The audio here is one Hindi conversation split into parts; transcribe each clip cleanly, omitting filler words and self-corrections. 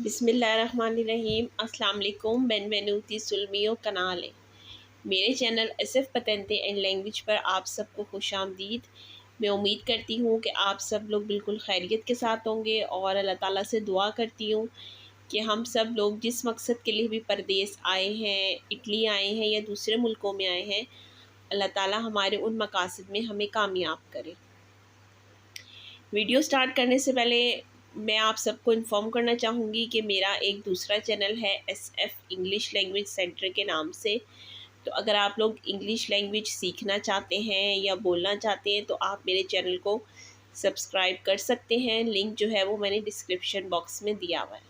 बिस्मिल्लाहिर्रहमानिर्रहीम। अस्सलाम वालेकुम। बेनवेनुती sul mio canale। मेरे channel SF Patante and language पर आप सबको खुशामदीद। मैं उम्मीद करती हूँ कि आप सब लोग बिल्कुल खैरियत के साथ होंगे और अल्लाह ताला से दुआ करती हूँ कि हम सब लोग जिस मकसद के लिए भी परदेस आए हैं, इटली आए हैं या दूसरे मुल्कों में आए हैं, अल्लाह ताला हमारे उन मकासद में हमें कामयाब करे। वीडियो स्टार्ट करने से पहले मैं आप सबको इन्फॉर्म करना चाहूँगी कि मेरा एक दूसरा चैनल है SF इंग्लिश लैंग्वेज सेंटर के नाम से। तो अगर आप लोग इंग्लिश लैंग्वेज सीखना चाहते हैं या बोलना चाहते हैं तो आप मेरे चैनल को सब्सक्राइब कर सकते हैं। लिंक जो है वो मैंने डिस्क्रिप्शन बॉक्स में दिया हुआ है।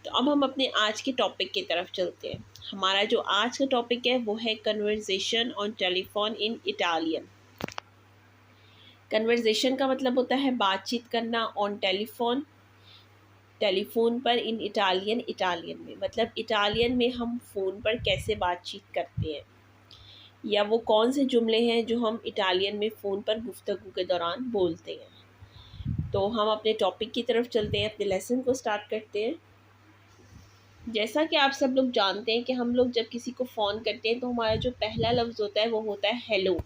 तो अब हम अपने आज के टॉपिक की तरफ चलते हैं। हमारा जो आज का टॉपिक है वो है conversation on telephone in Italian. Conversation का मतलब होता है बातचीत करना ऑन टेलीफोन, टेलीफोन पर, इन इटालियन, इटालियन में मतलब इटालियन में हम फ़ोन पर कैसे बातचीत करते हैं या वो कौन से जुमले हैं जो हम इटालियन में फ़ोन पर गुफ्तगू के दौरान बोलते हैं। तो हम अपने टॉपिक की तरफ चलते हैं, अपने लेसन को स्टार्ट करते हैं। जैसा कि आप सब लोग जानते हैं कि हम लोग जब किसी को फ़ोन करते हैं तो हमारा जो पहला लफ्ज़ होता है वो होता है हेलो।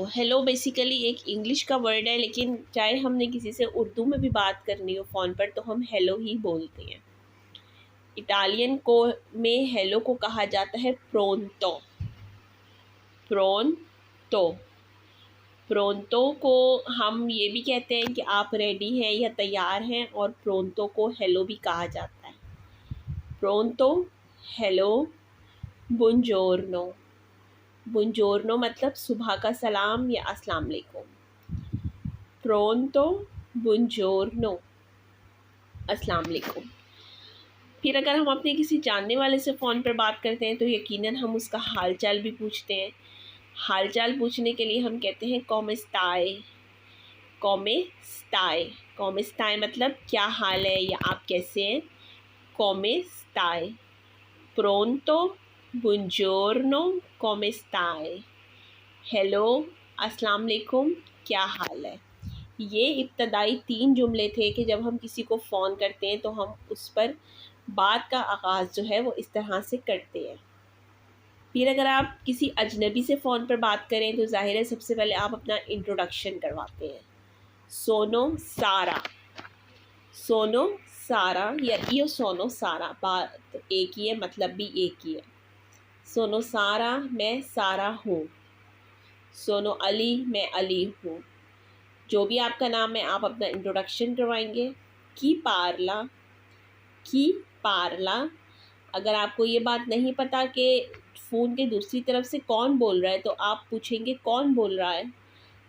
हेलो बेसिकली एक इंग्लिश का वर्ड है, लेकिन चाहे हमने किसी से उर्दू में भी बात करनी हो फ़ोन पर तो हम हेलो ही बोलते हैं। इटालियन को में हेलो को कहा जाता है प्रोंतो। प्रोंतो प्रोंतो को हम ये भी कहते हैं कि आप रेडी हैं या तैयार हैं, और प्रोंतो को हेलो भी कहा जाता है। प्रोंतो, हेलो, बुंजोर्नो। बुंजोर्नो मतलब सुबह का सलाम या अस्सलाम वालेकुम। प्रोंतो, बुंजोर्नो, अस्सलाम वालेकुम। फिर अगर हम अपने किसी जानने वाले से फ़ोन पर बात करते हैं तो यकीनन हम उसका हाल चाल भी पूछते हैं। हाल चाल पूछने के लिए हम कहते हैं come stai। come stai, come stai मतलब क्या हाल है या आप कैसे हैं। come stai। pronto, buongiorno, come stai। Hello, अस्सलाम वालेकुम, क्या हाल है। ये इब्तदाई 3 जुमले थे कि जब हम किसी को फ़ोन करते हैं तो हम उस पर बात का आगाज़ जो है वो इस तरह से करते हैं। फिर अगर आप किसी अजनबी से फ़ोन पर बात करें तो ज़ाहिर है सबसे पहले आप अपना इंट्रोडक्शन करवाते हैं। सोनो सारा, सोनो सारा या इयो सोनो सारा, बात एक ही है, मतलब भी एक ही है। सोनो सारा, मैं सारा हूँ। सोनो अली, मैं अली हूँ। जो भी आपका नाम है आप अपना इंट्रोडक्शन करवाएंगे। की पार्ला, की पार्ला। अगर आपको ये बात नहीं पता कि फ़ोन के दूसरी तरफ से कौन बोल रहा है तो आप पूछेंगे कौन बोल रहा है।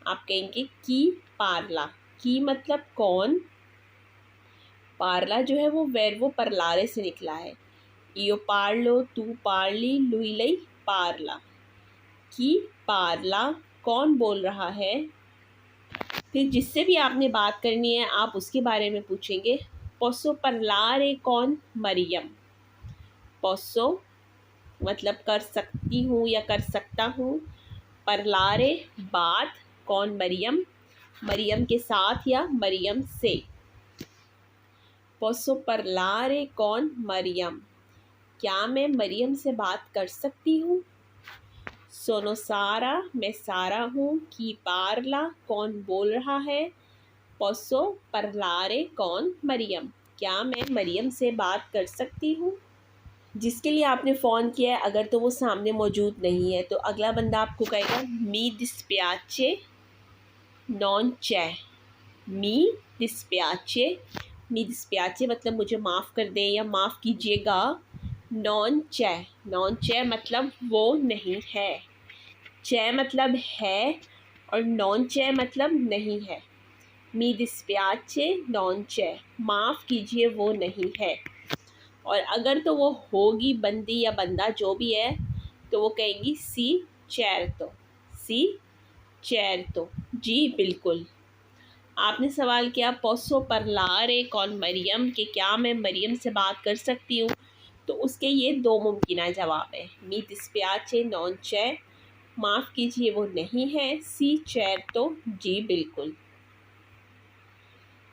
आप कहेंगे की पार्ला। की मतलब कौन, पार्ला जो है वो वर्बो परलारे से निकला है। इयो पार्लो, तू पार्ली, लुई लई पार्ला। की पार्ला, कौन बोल रहा है। फिर जिससे भी आपने बात करनी है आप उसके बारे में पूछेंगे। पोसो परलारे कौन मरियम। पोसो मतलब कर सकती हूँ या कर सकता हूँ। परलारे बात, कौन मरियम, मरियम के साथ या मरियम से। पोसो परलारे कौन मरियम, क्या मैं मरियम से बात कर सकती हूँ। सोनो सारा, मैं सारा हूँ। की पार्ला, कौन बोल रहा है। पोसो परलारे कौन मरियम, क्या मैं मरियम से बात कर सकती हूँ। जिसके लिए आपने फ़ोन किया है अगर तो वो सामने मौजूद नहीं है तो अगला बंदा आपको कहेगा मी डिस्पियाचे नॉन चे। मी डिस्पियाचे, मी डिस्पियाचे मतलब मुझे माफ़ कर दें या माफ़ कीजिएगा। नॉन चे, नॉन चे मतलब वो नहीं है। चे मतलब है और नॉन चे मतलब नहीं है। मी डिस्पियाचे नॉन चे, माफ़ कीजिए वो नहीं है। और अगर तो वो होगी बंदी या बंदा जो भी है तो वो कहेंगी सी चेरतो, सी चेरतो, जी बिल्कुल। आपने सवाल किया पोसो परलारे कौन मरियम, कि क्या मैं मरियम से बात कर सकती हूँ, तो उसके ये 2 मुमकिन जवाब है। मी डिस्पियाचे नॉन चे, माफ़ कीजिए वो नहीं है। सी चेरतो, जी बिल्कुल।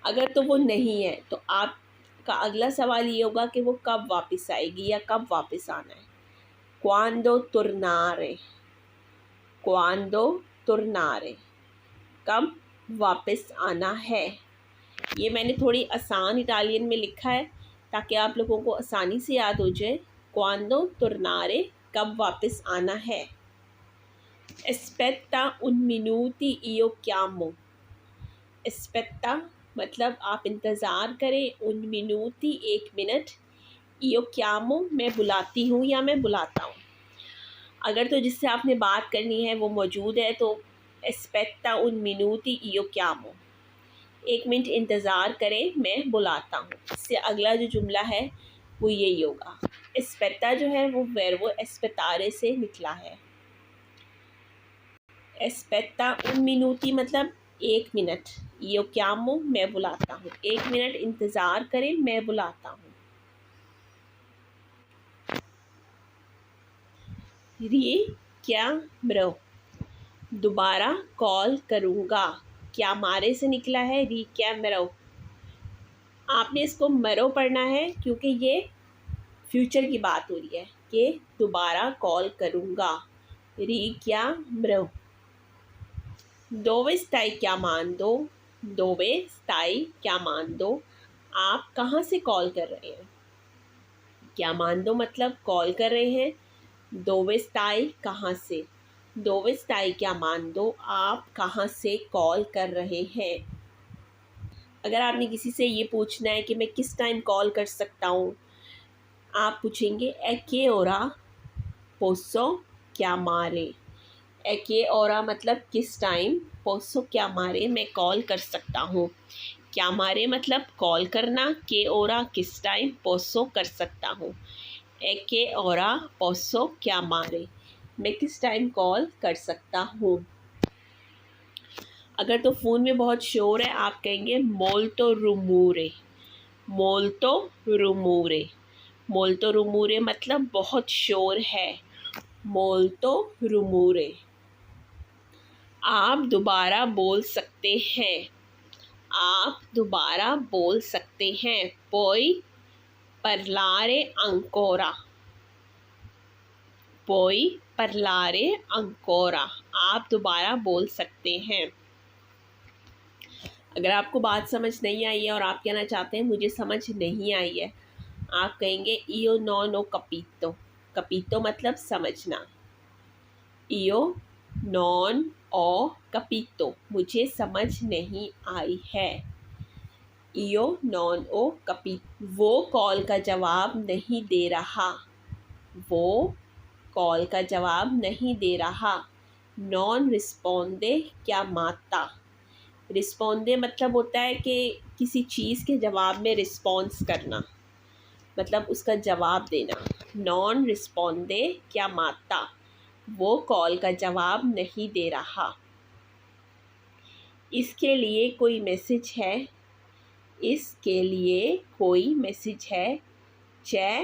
अगर तो वो नहीं है तो आपका अगला सवाल ये होगा कि वो कब वापस आएगी या कब वापस आना है। क्वांडो तुर्नारे, क्वांडो तुर्नारे, कब वापस आना है। ये मैंने थोड़ी आसान इटालियन में लिखा है ताकि आप लोगों को आसानी से याद हो जाए। क्वांडो तुर्नारे, कब वापस आना है। एस्पेट्टा उन मिनूटी इयो chiamo, एस्पेट्टा मतलब आप इंतज़ार करें, उन मिनूटी 1 मिनट, इयो chiamo मैं बुलाती हूँ या मैं बुलाता हूँ। अगर तो जिससे आपने बात करनी है वो मौजूद है तो एस्पेट्टा उन मिनूटी इयो chiamo, 1 मिनट इंतज़ार करें मैं बुलाता हूँ। इससे अगला जो जुमला है वो यही होगा। एस्पेट्टा जो है वो वर्बो एस्पेटारे से निकला है। एस्पेट्टा उन मिनूटी मतलब 1 मिनट, यो chiamo मैं बुलाता हूँ, 1 मिनट इंतज़ार करें मैं बुलाता हूँ। रिचिamerò, दोबारा कॉल करूँगा, क्या मारे से निकला है रिचिamerò। आपने इसको मरो पढ़ना है क्योंकि ये फ्यूचर की बात हो रही है कि दोबारा कॉल करूँगा, रिचिamerò। dove stai chiamando, dove stai chiamando, आप कहाँ से कॉल कर रहे हैं। chiamando मतलब कॉल कर रहे हैं, dove stai कहाँ से, dove stai chiamando आप कहाँ से कॉल कर रहे हैं। अगर आपने किसी से ये पूछना है कि मैं किस टाइम कॉल कर सकता हूँ, आप पूछेंगे a che ora posso chiamare, a che ora मतलब किस टाइम, posso chiamare मैं कॉल कर सकता हूँ। chiamare मतलब कॉल करना, che ora किस टाइम, posso कर सकता हूँ। a che ora posso chiamare मैं किस टाइम कॉल कर सकता हूँ। अगर तो फ़ोन में बहुत शोर है आप कहेंगे molto rumore, molto rumore, molto rumore मतलब बहुत शोर है, molto rumore। आप दोबारा बोल सकते हैं, आप दोबारा बोल सकते हैं, puoi parlare ancora, puoi parlare ancora आप दोबारा बोल सकते हैं। अगर आपको बात समझ नहीं आई है और आप कहना चाहते हैं मुझे समझ नहीं आई है, आप कहेंगे io non ho capito, capito मतलब समझना, io non ho capito मुझे समझ नहीं आई है, io non ho capito। वो कॉल का जवाब नहीं दे रहा, वो कॉल का जवाब नहीं दे रहा। non risponde chiamata, रिस्पोंदे मतलब होता है कि किसी चीज़ के जवाब में रिस्पॉन्स करना, मतलब उसका जवाब देना। नॉन रिस्पोंदे chiamata वो कॉल का जवाब नहीं दे रहा। इसके लिए कोई मैसेज है, इसके लिए कोई मैसेज है। c'è,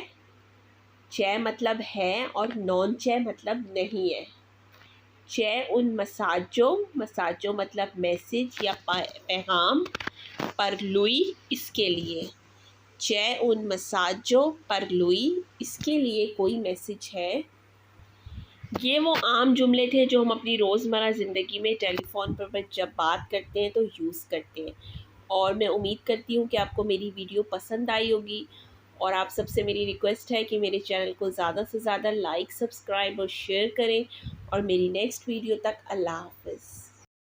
c'è मतलब है और नॉन c'è मतलब नहीं है। c'è un messaggio, messaggio मतलब मैसेज या पैगाम, per lui इसके लिए। c'è un messaggio per lui इसके लिए कोई मैसेज है। ये वो आम जुमले थे जो हम अपनी रोज़मर्रा ज़िंदगी में टेलीफोन पर जब बात करते हैं तो यूज़ करते हैं। और मैं उम्मीद करती हूँ कि आपको मेरी वीडियो पसंद आई होगी और आप सबसे मेरी रिक्वेस्ट है कि मेरे चैनल को ज़्यादा से ज़्यादा लाइक, सब्सक्राइब और शेयर करें। और मेरी नेक्स्ट वीडियो तक अल्लाह हाफ़िज़।